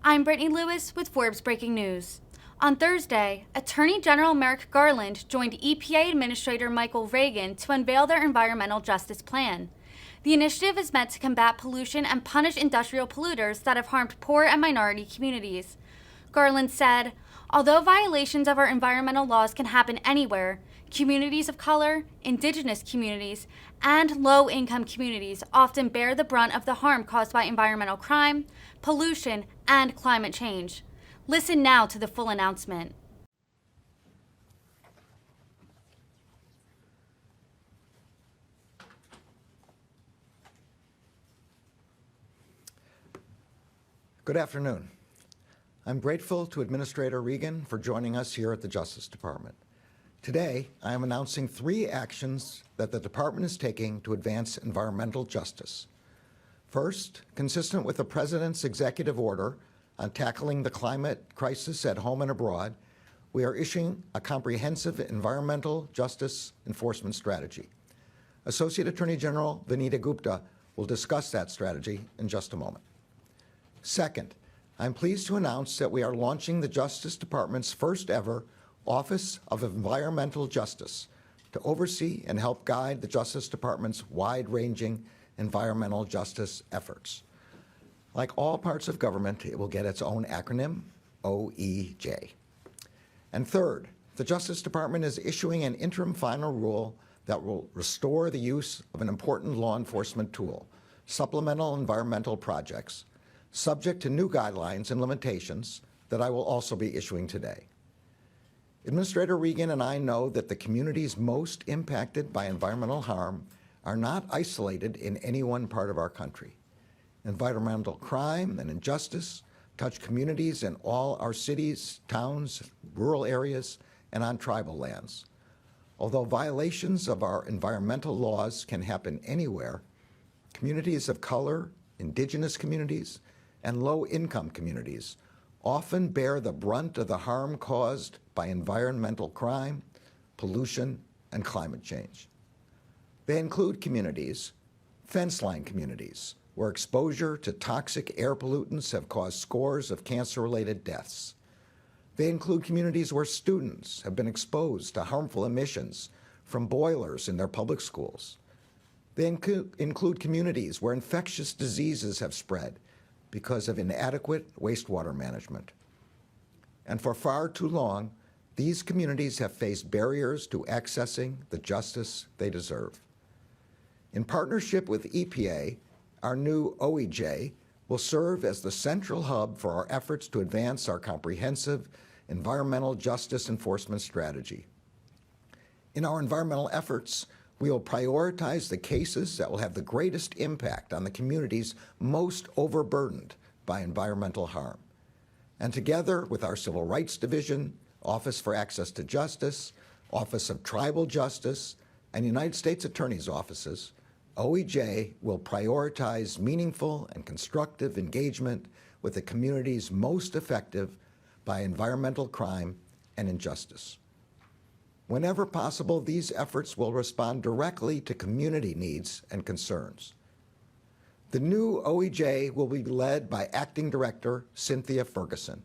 I'm Brittany Lewis with Forbes Breaking News. On Thursday, Attorney General Merrick Garland joined EPA Administrator Michael Regan to unveil their environmental justice plan. The initiative is meant to combat pollution and punish industrial polluters that have harmed poor and minority communities. Garland said, "Although violations of our environmental laws can happen anywhere, communities of color, indigenous communities, and low-income communities often bear the brunt of the harm caused by environmental crime, pollution, and climate change." Listen now to the full announcement. Good afternoon. I'm grateful to Administrator Regan for joining us here at the Justice Department. Today, I am announcing 3 actions that the Department is taking to advance environmental justice. First, consistent with the President's executive order on tackling the climate crisis at home and abroad, we are issuing a comprehensive environmental justice enforcement strategy. Associate Attorney General Vanita Gupta will discuss that strategy in just a moment. Second, I'm pleased to announce that we are launching the Justice Department's first ever Office of Environmental Justice to oversee and help guide the Justice Department's wide-ranging environmental justice efforts. Like all parts of government, it will get its own acronym, OEJ. And third, the Justice Department is issuing an interim final rule that will restore the use of an important law enforcement tool, supplemental environmental projects, subject to new guidelines and limitations that I will also be issuing today. Administrator Regan and I know that the communities most impacted by environmental harm are not isolated in any one part of our country. Environmental crime and injustice touch communities in all our cities, towns, rural areas, and on tribal lands. Although violations of our environmental laws can happen anywhere, communities of color, indigenous communities, and low-income communities often bear the brunt of the harm caused by environmental crime, pollution, and climate change. They include communities, fence-line communities, where exposure to toxic air pollutants have caused scores of cancer-related deaths. They include communities where students have been exposed to harmful emissions from boilers in their public schools. They include communities where infectious diseases have spread because of inadequate wastewater management. And for far too long, these communities have faced barriers to accessing the justice they deserve. In partnership with EPA, our new OEJ will serve as the central hub for our efforts to advance our comprehensive environmental justice enforcement strategy. In our environmental efforts, we will prioritize the cases that will have the greatest impact on the communities most overburdened by environmental harm. And together with our Civil Rights Division, Office for Access to Justice, Office of Tribal Justice, and United States Attorney's offices, OEJ will prioritize meaningful and constructive engagement with the communities most affected by environmental crime and injustice. Whenever possible, these efforts will respond directly to community needs and concerns. The new OEJ will be led by Acting Director Cynthia Ferguson,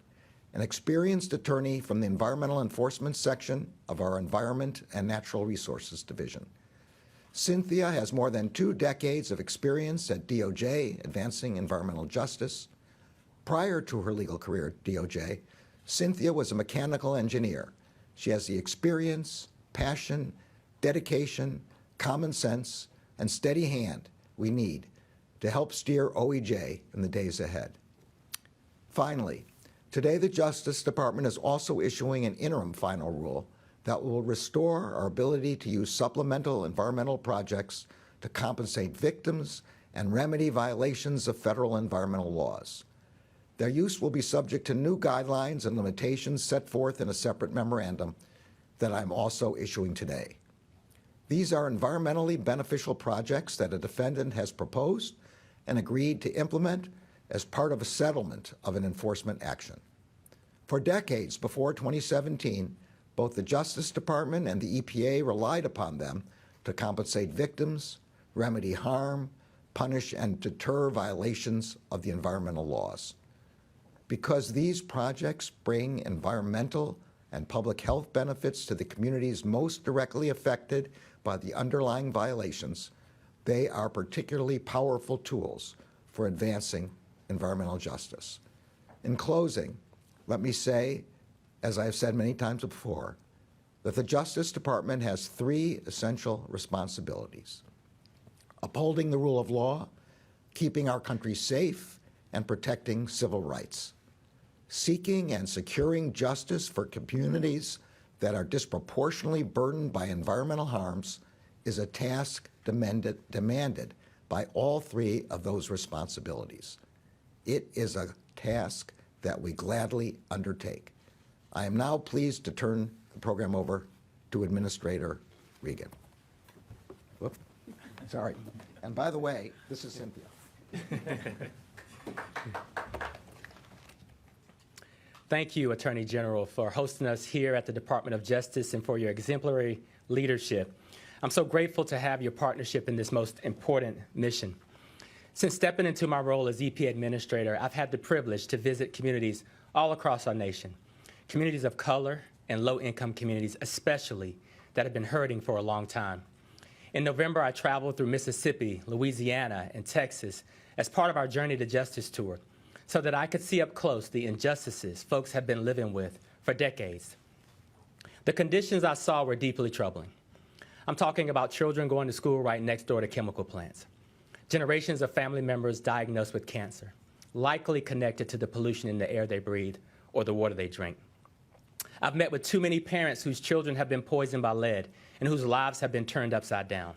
an experienced attorney from the Environmental Enforcement Section of our Environment and Natural Resources Division. Cynthia has more than 2 decades of experience at DOJ advancing environmental justice. Prior to her legal career at DOJ, Cynthia was a mechanical engineer. She has the experience, passion, dedication, common sense, and steady hand we need to help steer OEJ in the days ahead. Finally, today the Justice Department is also issuing an interim final rule that will restore our ability to use supplemental environmental projects to compensate victims and remedy violations of federal environmental laws. Their use will be subject to new guidelines and limitations set forth in a separate memorandum that I'm also issuing today. These are environmentally beneficial projects that a defendant has proposed and agreed to implement as part of a settlement of an enforcement action. For decades before 2017, both the Justice Department and the EPA relied upon them to compensate victims, remedy harm, punish and deter violations of the environmental laws. Because these projects bring environmental and public health benefits to the communities most directly affected by the underlying violations, they are particularly powerful tools for advancing environmental justice. In closing, let me say, as I have said many times before, that the Justice Department has three essential responsibilities: upholding the rule of law, keeping our country safe, and protecting civil rights. Seeking and securing justice for communities that are disproportionately burdened by environmental harms is a task demanded by all three of those responsibilities. It is a task that we gladly undertake. I am now pleased to turn the program over to Administrator Regan. Whoop. Sorry. And by the way, this is Cynthia. Thank you, Attorney General, for hosting us here at the Department of Justice and for your exemplary leadership. I'm so grateful to have your partnership in this most important mission. Since stepping into my role as EPA Administrator, I've had the privilege to visit communities all across our nation, communities of color and low-income communities especially, that have been hurting for a long time. In November, I traveled through Mississippi, Louisiana, and Texas as part of our Journey to Justice tour, so that I could see up close the injustices folks have been living with for decades. The conditions I saw were deeply troubling. I'm talking about children going to school right next door to chemical plants, generations of family members diagnosed with cancer, likely connected to the pollution in the air they breathe or the water they drink. I've met with too many parents whose children have been poisoned by lead and whose lives have been turned upside down.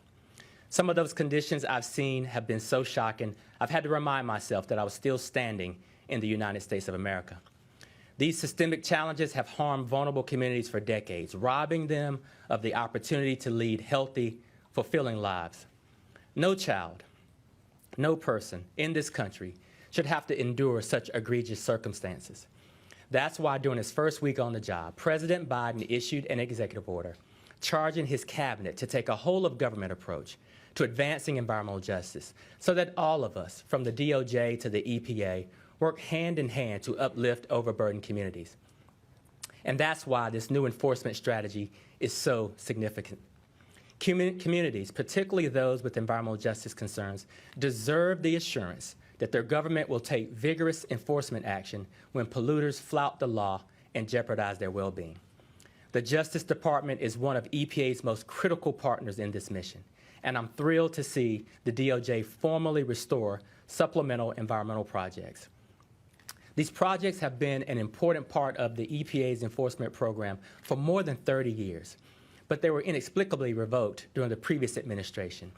Some of those conditions I've seen have been so shocking, I've had to remind myself that I was still standing in the United States of America. These systemic challenges have harmed vulnerable communities for decades, robbing them of the opportunity to lead healthy, fulfilling lives. No child, no person in this country should have to endure such egregious circumstances. That's why during his first week on the job, President Biden issued an executive order charging his cabinet to take a whole-of-government approach to advancing environmental justice so that all of us, from the DOJ to the EPA, work hand in hand to uplift overburdened communities. And that's why this new enforcement strategy is so significant. Communities, particularly those with environmental justice concerns, deserve the assurance that their government will take vigorous enforcement action when polluters flout the law and jeopardize their well-being. The Justice Department is one of EPA's most critical partners in this mission, and I'm thrilled to see the DOJ formally restore supplemental environmental projects. These projects have been an important part of the EPA's enforcement program for more than 30 years, but they were inexplicably revoked during the previous administration.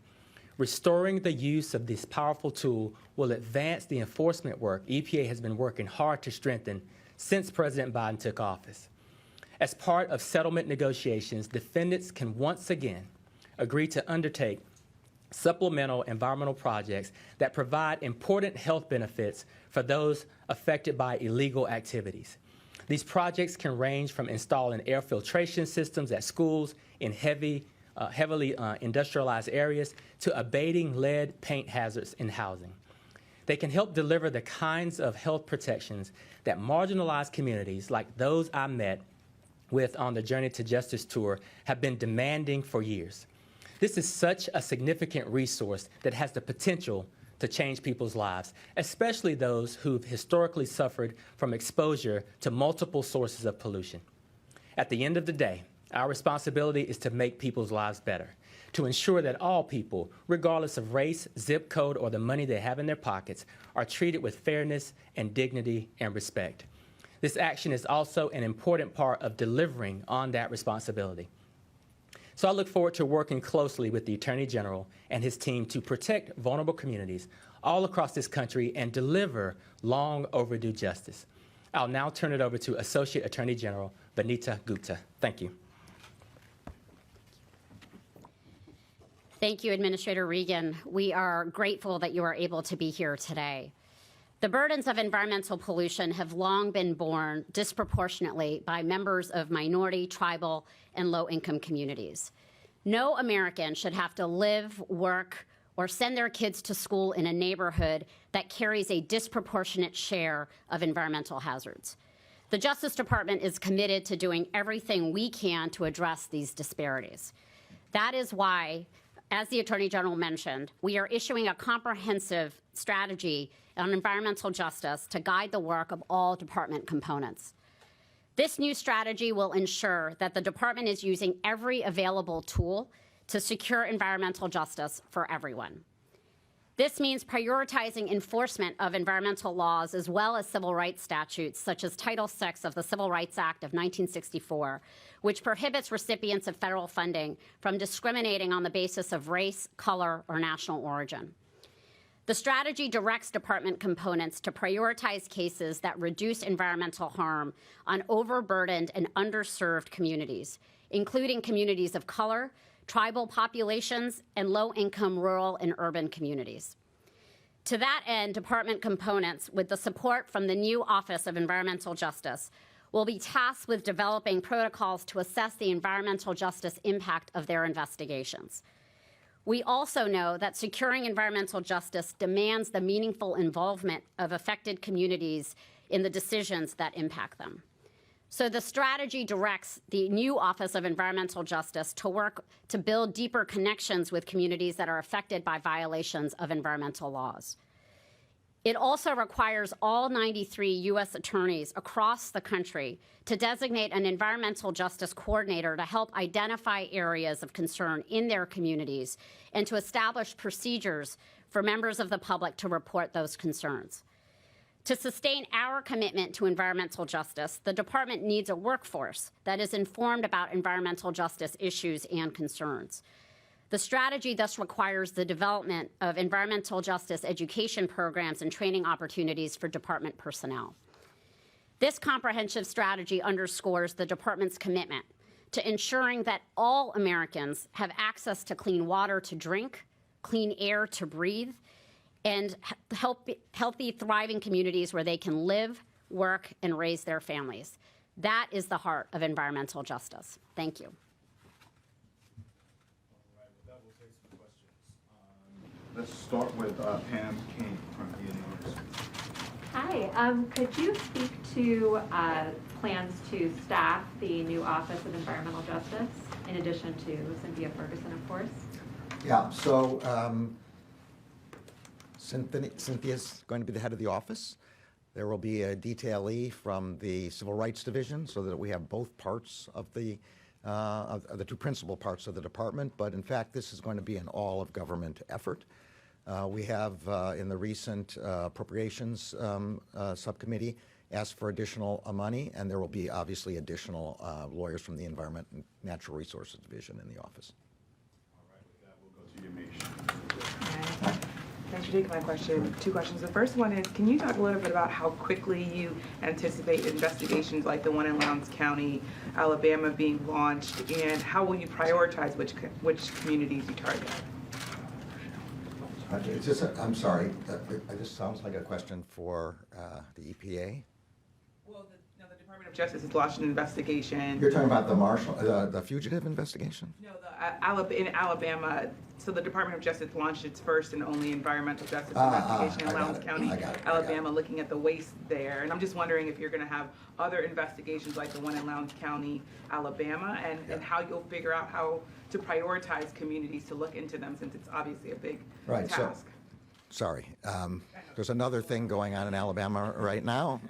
Restoring the use of this powerful tool will advance the enforcement work EPA has been working hard to strengthen since President Biden took office. As part of settlement negotiations, defendants can once again agree to undertake supplemental environmental projects that provide important health benefits for those affected by illegal activities. These projects can range from installing air filtration systems at schools in heavily industrialized areas to abating lead paint hazards in housing. They can help deliver the kinds of health protections that marginalized communities like those I met with on the Journey to Justice tour have been demanding for years. This is such a significant resource that has the potential to change people's lives, especially those who've historically suffered from exposure to multiple sources of pollution. At the end of the day, our responsibility is to make people's lives better, to ensure that all people, regardless of race, zip code, or the money they have in their pockets, are treated with fairness and dignity and respect. This action is also an important part of delivering on that responsibility. So I look forward to working closely with the Attorney General and his team to protect vulnerable communities all across this country and deliver long overdue justice. I'll now turn it over to Associate Attorney General Vanita Gupta. Thank you. Thank you, Administrator Regan. We are grateful that you are able to be here today. The burdens of environmental pollution have long been borne disproportionately by members of minority, tribal, and low-income communities. No American should have to live, work, or send their kids to school in a neighborhood that carries a disproportionate share of environmental hazards. The Justice Department is committed to doing everything we can to address these disparities. That is why, as the Attorney General mentioned, we are issuing a comprehensive strategy on environmental justice to guide the work of all department components. This new strategy will ensure that the department is using every available tool to secure environmental justice for everyone. This means prioritizing enforcement of environmental laws as well as civil rights statutes such as Title VI of the Civil Rights Act of 1964, which prohibits recipients of federal funding from discriminating on the basis of race, color, or national origin. The strategy directs department components to prioritize cases that reduce environmental harm on overburdened and underserved communities, including communities of color, tribal populations, and low-income rural and urban communities. To that end, department components, with the support from the new Office of Environmental Justice, will be tasked with developing protocols to assess the environmental justice impact of their investigations. We also know that securing environmental justice demands the meaningful involvement of affected communities in the decisions that impact them. So the strategy directs the new Office of Environmental Justice to work to build deeper connections with communities that are affected by violations of environmental laws. It also requires all 93 U.S. attorneys across the country to designate an environmental justice coordinator to help identify areas of concern in their communities and to establish procedures for members of the public to report those concerns. To sustain our commitment to environmental justice, the department needs a workforce that is informed about environmental justice issues and concerns. The strategy thus requires the development of environmental justice education programs and training opportunities for department personnel. This comprehensive strategy underscores the department's commitment to ensuring that all Americans have access to clean water to drink, clean air to breathe, and healthy, thriving communities where they can live, work, and raise their families. That is the heart of environmental justice. Thank you. All right, with that, we'll take some questions. Let's start with Pam King from Illinois. Hi, could you speak to plans to staff the new Office of Environmental Justice, in addition to Cynthia Ferguson, of course? Yeah, so Cynthia's going to be the head of the office. There will be a detailee from the Civil Rights Division so that we have both parts of the two principal parts of the department, but in fact this is going to be an all-of-government effort. We have in the recent appropriations subcommittee asked for additional money, and there will be obviously additional lawyers from the Environment and Natural Resources Division in the office. All right, with that, we'll go to Yamiche. Hi. Thanks for taking my question. Two questions. The first one is, can you talk a little bit about how quickly you anticipate investigations like the one in Lowndes County, Alabama being launched, and how will you prioritize which communities you target? I'm sorry, it just sounds like a question for the EPA. Well, the Department of Justice has launched an investigation. You're talking about the fugitive investigation? No, in Alabama, so the Department of Justice launched its first and only environmental justice investigation in Lowndes County, Alabama, looking at the waste there. And I'm just wondering if you're going to have other investigations like the one in Lowndes County, Alabama, and how you'll figure out how to prioritize communities to look into them, since it's obviously a big task. Sorry. There's another thing going on in Alabama right now.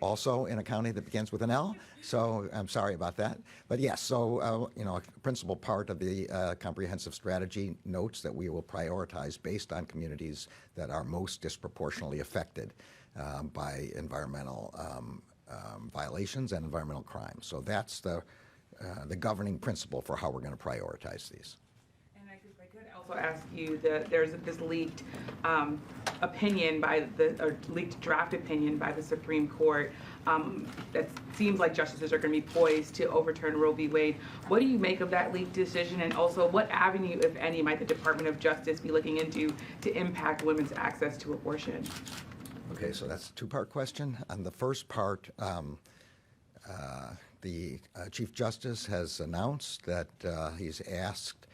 Also in a county that begins with an L, so I'm sorry about that. But yes, so a principal part of the comprehensive strategy notes that we will prioritize based on communities that are most disproportionately affected by environmental violations and environmental crime. So that's the governing principle for how we're going to prioritize these. Also ask you that there's this leaked opinion leaked draft opinion by the Supreme Court that seems like justices are going to be poised to overturn Roe v. Wade. What do you make of that leaked decision, and also what avenue, if any, might the Department of Justice be looking into to impact women's access to abortion? Okay, so that's a two-part question. On the first part, the Chief Justice has announced that he's asked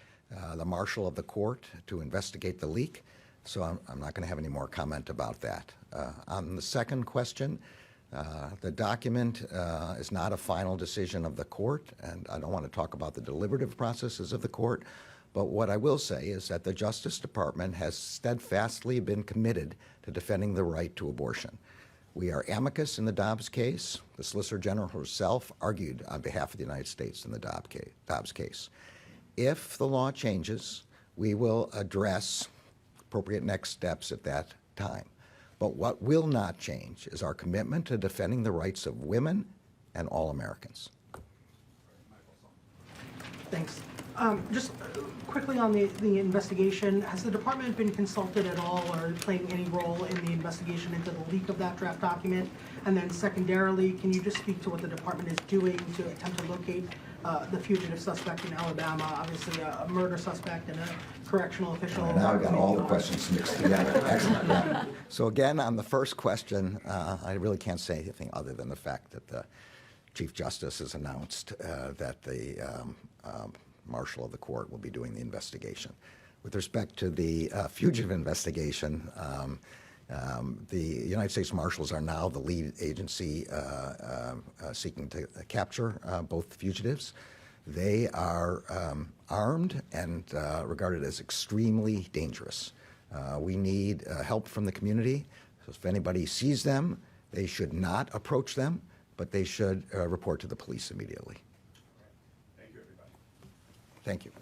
the marshal of the court to investigate the leak, so I'm not going to have any more comment about that. On the second question, the document is not a final decision of the court, and I don't want to talk about the deliberative processes of the court, but what I will say is that the Justice Department has steadfastly been committed to defending the right to abortion. We are amicus in the Dobbs case. The Solicitor General herself argued on behalf of the United States in the Dobbs case. If the law changes, we will address appropriate next steps at that time. But what will not change is our commitment to defending the rights of women and all Americans. Thanks. Just quickly on the investigation, has the department been consulted at all or playing any role in the investigation into the leak of that draft document? And then secondarily, can you just speak to what the department is doing to attempt to locate the fugitive suspect in Alabama, obviously a murder suspect and a correctional official? Now I've got all the questions mixed together. Excellent. Yeah. So again, on the first question, I really can't say anything other than the fact that the Chief Justice has announced that the marshal of the court will be doing the investigation. With respect to the fugitive investigation, the United States Marshals are now the lead agency seeking to capture both fugitives. They are armed and regarded as extremely dangerous. We need help from the community. So if anybody sees them, they should not approach them, but they should report to the police immediately. Thank you, everybody. Thank you.